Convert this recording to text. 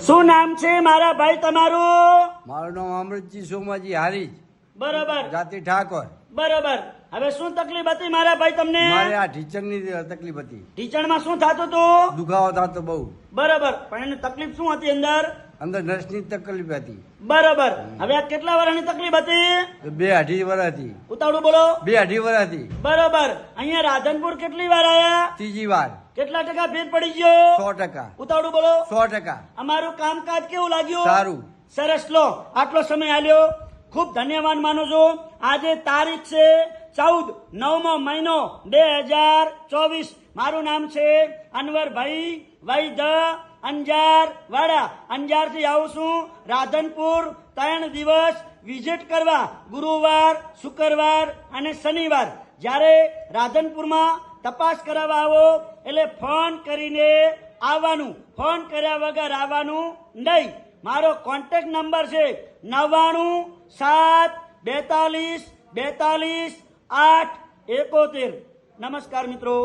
શું નામ છે મારા ભાઈ તમારું? મારું નામ અમૃતજી સોમાજી હારીજ, બરોબર જાતિ ઠાકોર. બરોબર. હવે શું તકલીફ હતી મારા ભાઈ તમને? મારે આ ઢીચણની તકલીફ હતી. ઢીચણમાં શું થતું હતું? દુખાવો થતો બહુ. બરોબર. પણ એની તકલીફ શું હતી અંદર? અંદર નસની તકલીફ હતી. બરોબર. હવે આ કેટલા વર્ષની તકલીફ હતી? 2-2.5 વર્ષ હતી. ઉતાવળું બોલો. 2-2.5 વર્ષ હતી. બરોબર. અહીંયા રાધનપુર કેટલી વાર આયા? ત્રીજી વાર. કેટલા ટકા ફેર પડી ગયો? 100%. ઉતાવળું બોલો. 100%. અમારું કામકાજ કેવું લાગ્યું? સારું. સરસ. લો, આટલો સમય આલ્યો, ખૂબ ધન્યવાદ માનું છું. આજે તારીખ છે 14, 9મો મહિનો 2024. મારું નામ છે અનવરભાઈ વૈદ્ય, અંજાર વાડા. અંજાર થી આવું છું રાધનપુર 3 દિવસ વિઝિટ કરવા, ગુરુવાર, શુક્રવાર અને શનિવાર. જ્યારે રાધનપુરમાં તપાસ કરાવવા આવો એટલે ફોન કરીને આવવાનું, ફોન કર્યા વગર આવવાનું નહીં. મારો કોન્ટેક્ટ નંબર છે 99 7 42 42 8 71. નમસ્કાર મિત્રો.